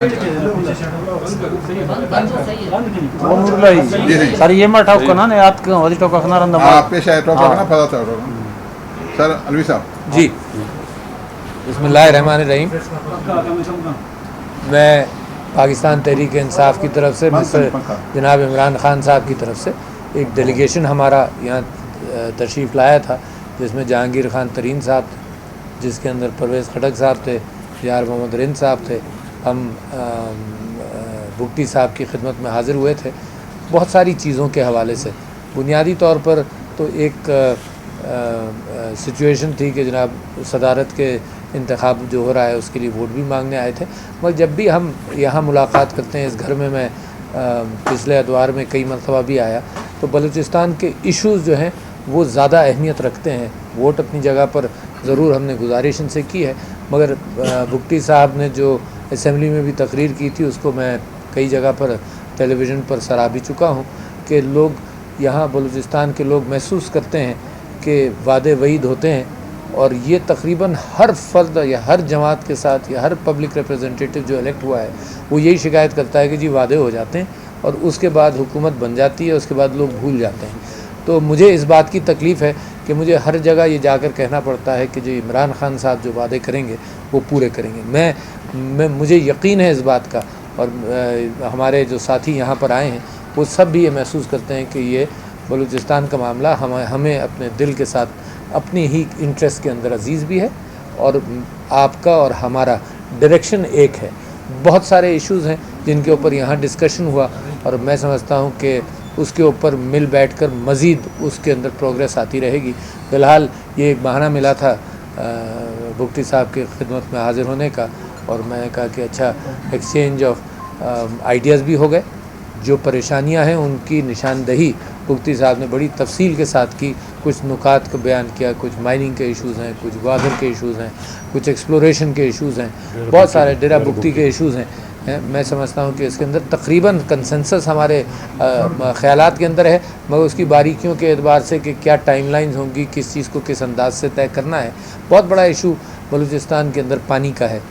Sir ये मैं ठाक ना याद क्यों वही टोका खाना रंदा पेश है टोका ना फदा था सर अलवी साहब जी बिस्मिल्लाहिर्रहमानिर्रहीम। मैं पाकिस्तान तहरीक इंसाफ की तरफ से मिस्टर जनाब इमरान खान साहब की तरफ से एक डेलीगेशन हमारा यहाँ तशरीफ़ लाया था, जिसमें जहांगीर खान तरीन साहब थे, जिसके अंदर परवेज़ खटक साहब थे, यार मोहम्मद रिंद साहब थे, हम भुट्टी साहब की खिदमत में हाज़िर हुए थे। बहुत सारी चीज़ों के हवाले से बुनियादी तौर पर तो एक सिचुएशन थी कि जनाब सदारत के इंतखाब जो हो रहा है उसके लिए वोट भी मांगने आए थे, मगर जब भी हम यहाँ मुलाकात करते हैं, इस घर में मैं पिछले अदवार में कई मरतबा भी आया, तो बलूचिस्तान के इश्यूज़ जो हैं वो ज़्यादा अहमियत रखते हैं। वोट अपनी जगह पर ज़रूर हमने गुजारिश इनसे की है, मगर भुट्टी साहब ने जो असम्बली में भी तकरीर की थी उसको मैं कई जगह पर टेलीविज़न पर सराह भी चुका हूँ कि लोग यहाँ बलूचिस्तान के लोग महसूस करते हैं कि वादे वईद होते हैं, और ये तकरीबन हर फर्द या हर जमात के साथ या हर पब्लिक रिप्रेजेंटेटिव जो इलेक्ट हुआ है वो यही शिकायत करता है कि जी वादे हो जाते हैं और उसके बाद हुकूमत बन जाती है, उसके बाद लोग भूल जाते हैं। तो मुझे इस बात की तकलीफ़ है कि मुझे हर जगह ये जाकर कहना पड़ता है कि जो इमरान खान साहब जो वादे करेंगे वो पूरे करेंगे। मुझे यकीन है इस बात का, और हमारे जो साथी यहाँ पर आए हैं वो सब भी ये महसूस करते हैं कि ये बलूचिस्तान का मामला हमें अपने दिल के साथ अपनी ही इंटरेस्ट के अंदर अजीज़ भी है, और आपका और हमारा डायरेक्शन एक है। बहुत सारे इश्यूज़ हैं जिनके ऊपर यहाँ डिस्कशन हुआ, और मैं समझता हूँ कि उसके ऊपर मिल बैठकर मज़ीद उसके अंदर प्रोग्रेस आती रहेगी। फ़िलहाल ये एक बहाना मिला था भुट्टी साहब की खिदमत में हाज़िर होने का, और मैंने कहा कि अच्छा एक्सचेंज ऑफ आइडियाज़ भी हो गए। जो परेशानियां हैं उनकी निशानदही भुट्टी साहब ने बड़ी तफसील के साथ की, कुछ नुकात को बयान किया, कुछ माइनिंग के इश्यूज़ हैं, कुछ ग्वादर के इश्यूज़ हैं, कुछ एक्सप्लोरेशन के इश्यूज़ हैं, बहुत सारे डेरा भुट्टी के इश्यूज़ हैं। मैं समझता हूँ कि इसके अंदर तकरीबन कंसेंसस हमारे ख़यालात के अंदर है, मगर उसकी बारीकियों के एतबार से कि क्या टाइमलाइंस होंगी, किस चीज़ को किस अंदाज से तय करना है। बहुत बड़ा इशू बलूचिस्तान के अंदर पानी का है,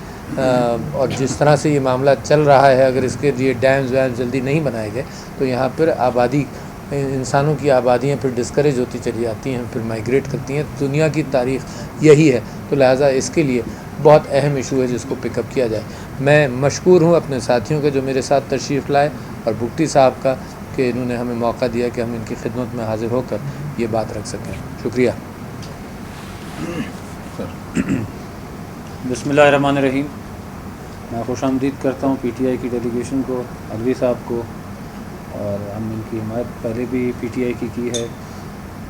और जिस तरह से ये मामला चल रहा है, अगर इसके लिए डैम्स वैम्स जल्दी नहीं बनाए गए तो यहाँ पर आबादी, इंसानों की आबादियाँ फिर डिस्करेज होती चली जाती हैं, फिर माइग्रेट करती हैं। दुनिया की तारीख़ यही है, तो लिहाजा इसके लिए बहुत अहम इशू है जिसको पिकअप किया जाए। मैं मशकूर हूँ अपने साथियों के जो मेरे साथ तशरीफ़ लाए, और भुट्टी साहब का कि इन्होंने हमें मौका दिया कि हम इनकी खिदमत में हाज़िर होकर ये बात रख सकें। शुक्रिया। बिस्मिल्लाहिर्रहमानिर्रहीम। मैं खुशामदीद करता हूँ पीटीआई की डेलीगेशन को, अलवी साहब को, और हम इनकी हिमायत पहले भी पीटीआई की है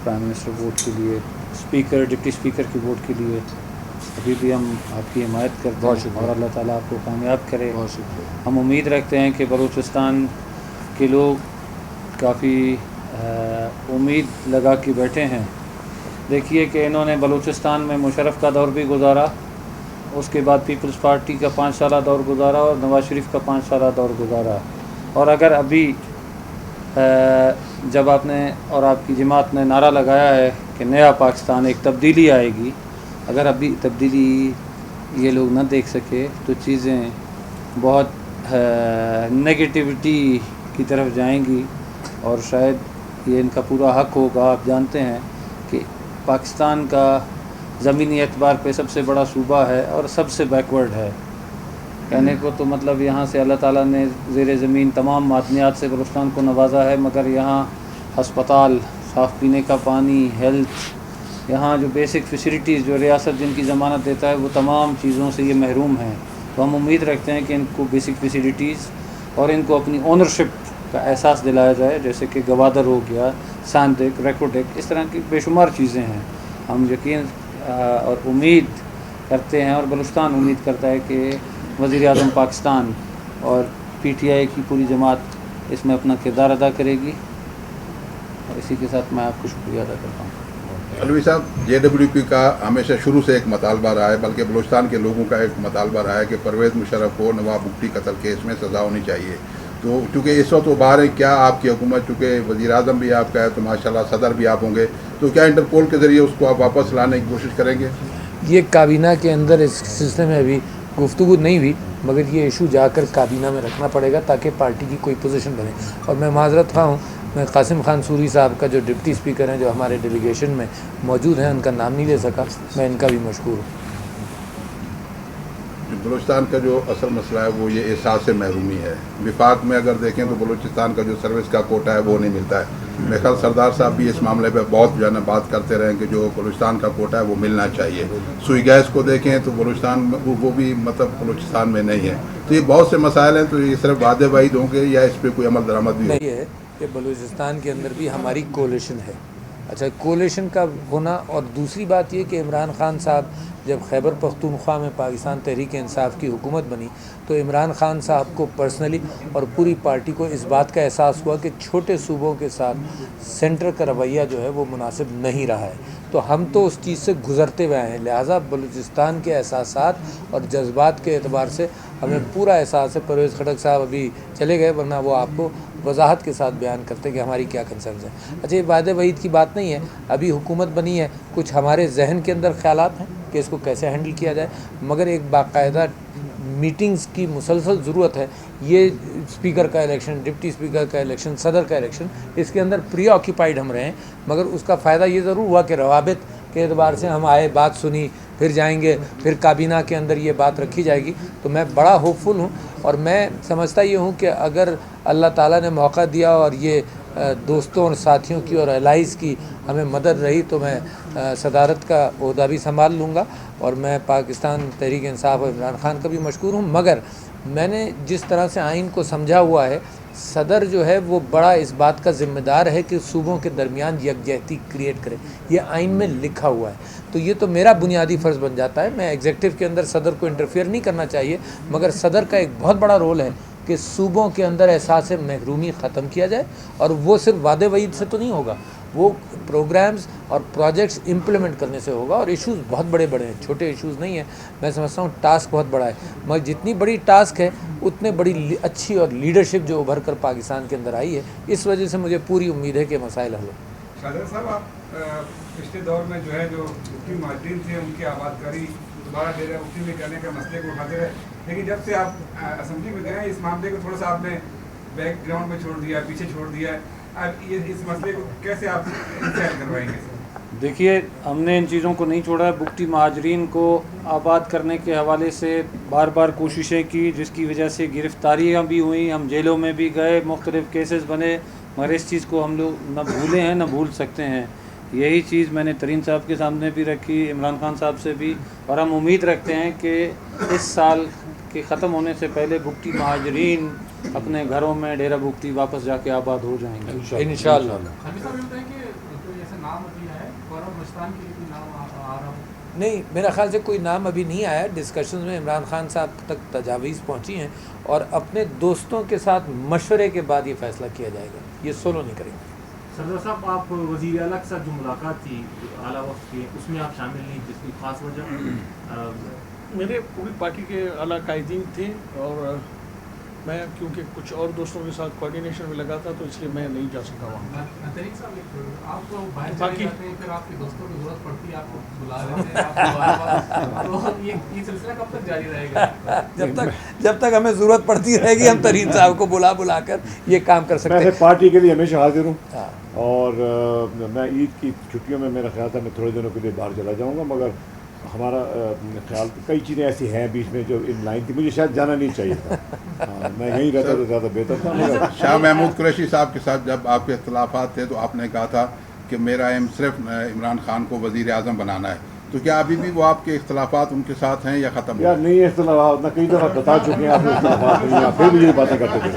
प्राइम मिनिस्टर वोट के लिए, स्पीकर डिप्टी स्पीकर की वोट के लिए। अभी भी हम आपकी हिमायत करते हैं और अल्लाह ताला आपको कामयाब करे। बहुत शुक्रिया। हम उम्मीद रखते हैं कि बलूचिस्तान के लोग काफ़ी उम्मीद लगा के बैठे हैं। देखिए कि इन्होंने बलूचिस्तान में मुशर्रफ का दौर भी गुजारा, उसके बाद पीपल्स पार्टी का 5 साला दौर गुजारा, और नवाज शरीफ का 5 साला दौर गुजारा। और अगर अभी जब आपने और आपकी जमात ने नारा लगाया है कि नया पाकिस्तान, एक तब्दीली आएगी, अगर अभी तब्दीली ये लोग ना देख सके तो चीज़ें बहुत नेगेटिविटी की तरफ जाएंगी, और शायद ये इनका पूरा हक होगा। आप जानते हैं कि पाकिस्तान का ज़मीनी एतबार पे सबसे बड़ा सूबा है और सबसे बैकवर्ड है। कहने को तो मतलब यहाँ से अल्लाह ताला ने ज़ेर ज़मीन तमाम मादनियात से बलूचिस्तान को नवाजा है, मगर यहाँ हस्पताल, साफ़ पीने का पानी, हेल्थ, यहाँ जो बेसिक फैसिलिटीज़ जो रियासत जिनकी ज़मानत देता है वो तमाम चीज़ों से ये महरूम हैं। तो हम उम्मीद रखते हैं कि इनको बेसिक फैसिलिटीज़ और इनको अपनी ओनरशिप का एहसास दिलाया जाए, जैसे कि गवादर हो गया, सांडेक, रेकोटेक, इस तरह की बेशुमार चीज़ें हैं। हम यकीन और उम्मीद करते हैं, और बलूचिस्तान उम्मीद करता है कि वज़ीर-ए-आज़म पाकिस्तान और पीटीआई की पूरी जमात इसमें अपना किरदार अदा करेगी। और इसी के साथ मैं आपको शुक्रिया अदा करता हूँ। अलवी साहब, JWP का हमेशा शुरू से एक मतालबा रहा है, बल्कि बलूचिस्तान के लोगों का एक मतालबा रहा है कि परवेज़ मुशर्रफ को नवाब भुट्टी कत्ल केस में सज़ा होनी चाहिए। तो चूँकि इस वक्त वो बाहर है, क्या आपकी हुकूमत, चूँकि वज़ीर-ए-आज़म भी आपका है तो माशाल्लाह सदर भी आप होंगे, तो क्या इंटरपोल के ज़रिए उसको आप वापस लाने की कोशिश करेंगे? ये काबीना के अंदर इस सिलसिले में अभी गुफ्तगू नहीं हुई, मगर ये इशू जाकर काबीना में रखना पड़ेगा ताकि पार्टी की कोई पोजीशन बने। और मैं माजरत खा हूँ, मैं कासिम खान सूरी साहब का जो डिप्टी स्पीकर हैं जो हमारे डेलीगेशन में मौजूद हैं, उनका नाम नहीं ले सका, मैं इनका भी मशकूर हूँ। बलूचिस्तान का जो असल मसला है वो ये एहसास से महरूमी है। विफाक में अगर देखें तो बलूचिस्तान का जो सर्विस का कोटा है वो नहीं मिलता है। मेरे ख्याल सरदार साहब भी इस मामले पे बहुत जो है ना बात करते रहे कि जो बलूचिस्तान का कोटा है वो मिलना चाहिए। सुई गैस को देखें तो बलूचिस्तान वो भी मतलब बलूचिस्तान में नहीं है। तो ये बहुत से मसाइल हैं, तो ये सिर्फ वादे वाहिद होंगे या इस पर कोई अमल दरामद भी नहीं है कि बलूचिस्तान के अंदर भी हमारी कोलिशन है। अच्छा, कोलिशन का होना, और दूसरी बात ये कि इमरान खान साहब जब खैबर पख्तूनख्वा में पाकिस्तान तहरीक इंसाफ की हुकूमत बनी तो इमरान खान साहब को पर्सनली और पूरी पार्टी को इस बात का एहसास हुआ कि छोटे सूबों के साथ सेंटर का रवैया जो है वो मुनासिब नहीं रहा है। तो हम तो उस चीज़ से गुज़रते हुए आए हैं, लिहाजा बलूचिस्तान के एहसासात और जज्बात के एतबार से हमें पूरा एहसास है। परवेज़ खटक साहब अभी चले गए, वरना वो आपको वजाहत के साथ बयान करते कि हमारी क्या कंसर्न्स हैं। अच्छा, ये वादे वहीद की बात नहीं है, अभी हुकूमत बनी है, कुछ हमारे जहन के अंदर ख्यालात हैं कि इसको कैसे हैंडल किया जाए, मगर एक बाकायदा मीटिंग्स की मुसलसल ज़रूरत है। ये स्पीकर का इलेक्शन, डिप्टी स्पीकर का इलेक्शन, सदर का इलेक्शन, इसके अंदर प्री ऑक्यूपाइड हम रहे हैं, मगर उसका फ़ायदा ये ज़रूर हुआ कि रवाबित के एतबार से हम आए, बात सुनी, फिर जाएंगे, फिर काबीना के अंदर ये बात रखी जाएगी। तो मैं बड़ा होपफुल हूँ और मैं समझता ये हूँ कि अगर अल्लाह ताला ने मौका दिया और ये दोस्तों और साथियों की और एलाइज़ की हमें मदद रही तो मैं सदारत का ओहदा भी संभाल लूँगा। और मैं पाकिस्तान तहरीक इंसाफ और इमरान खान का भी मशकूर हूँ, मगर मैंने जिस तरह से आइन को समझा हुआ है, सदर जो है वो बड़ा इस बात का ज़िम्मेदार है कि सूबों के दरमियान यकजहती क्रिएट करे, ये आइन में लिखा हुआ है। तो ये तो मेरा बुनियादी फ़र्ज़ बन जाता है, मैं एग्जेक्टिव के अंदर सदर को इंटरफेयर नहीं करना चाहिए, मगर सदर का एक बहुत बड़ा रोल है कि सूबों के अंदर एहसास महरूमी ख़त्म किया जाए। और वो सिर्फ वादे वईद से तो नहीं होगा, वो प्रोग्राम्स और प्रोजेक्ट्स इम्प्लीमेंट करने से होगा। और इश्यूज़ बहुत बड़े बड़े हैं, छोटे इश्यूज़ नहीं हैं। मैं समझता हूँ टास्क बहुत बड़ा है, मगर जितनी बड़ी टास्क है उतने बड़ी अच्छी और लीडरशिप जो उभर कर पाकिस्तान के अंदर आई है, इस वजह से मुझे पूरी उम्मीद है कि मसाइल हल हो। शाहज़ाद साहब, आप पिछले दौर में जो है जो मुस्लिम महाजरीन थे उनकी आबादकारी दोबारा डेरा मुफ्ती में करने के मसले को उठाते रहे, लेकिन जब से आप असेंबली में गए इस मामले को थोड़ा सा आपने बैकग्राउंड में छोड़ दिया, पीछे छोड़ दिया। अब ये इस मसले को कैसे आप इंतजार करवाएंगे? देखिए, हमने इन चीज़ों को नहीं छोड़ा है। बुगटी महाजरीन को आबाद करने के हवाले से बार बार कोशिशें की, जिसकी वजह से गिरफ़्तारियाँ भी हुई, हम जेलों में भी गए, मुख्तलिफ़ केसेस बने, मगर इस चीज़ को हम लोग न भूले हैं न भूल सकते हैं। यही चीज़ मैंने तरीन साहब के सामने भी रखी, इमरान खान साहब से भी, और हम उम्मीद रखते हैं कि इस साल के ख़त्म होने से पहले बुगटी महाजरीन अपने घरों में डेरा बुगटी वापस जाके आबाद हो जाएंगे इंशाअल्लाह। नहीं, मेरा ख्याल से कोई नाम अभी नहीं आया। डिस्कशंस में इमरान खान साहब तक तजावीज़ पहुंची हैं और अपने दोस्तों के साथ मशवरे के बाद ये फ़ैसला किया जाएगा, ये सोलो नहीं करेंगे। सरदार साहब, आप वज़ीर आला के साथ जो मुलाकात थी आला वक्त की, उसमें आप शामिल नहीं, जिसकी ख़ास वजह? मेरे पूरी पार्टी के आला कायदीन थे और मैं क्योंकि कुछ और दोस्तों के साथ कोऑर्डिनेशन में लगा था तो इसलिए मैं नहीं जा सका वहाँ। आपको बाहर चले जाते हैं, फिर आपके दोस्तों की ज़रूरत पड़ती है, आपको बुला लेते हैं, तो ये सिलसिला कब तक जारी रहेगा? जब तक हमें ज़रूरत पड़ती रहेगी हम तरीन साहब को बुला कर ये काम कर सकते हैं। मैं पार्टी के लिए हमेशा हाजिर हूँ और मैं ईद की छुट्टियों में मेरा ख्याल था मैं थोड़े दिनों के लिए बाहर चला जाऊँगा, मगर हमारा ख्याल कई चीज़ें ऐसी हैं बीच में जो इन लाइन थी, मुझे शायद जाना नहीं चाहिए था। मैं यहीं रहता तो ज़्यादा बेहतर था। मगर शाह महमूद कुरैशी साहब के साथ जब आपके इख्तलाफात थे तो आपने कहा था कि मेरा एम सिर्फ इमरान खान को वज़ीर आज़म बनाना है, तो क्या अभी भी वो आपके इख्तलाफात उनके साथ हैं या ख़त्म? यार नहीं, इख्तलाफात ना कई दफ़ा बता चुके हैं, आपने इख्तलाफात नहीं, आप फिर भी ये बातें करते थे।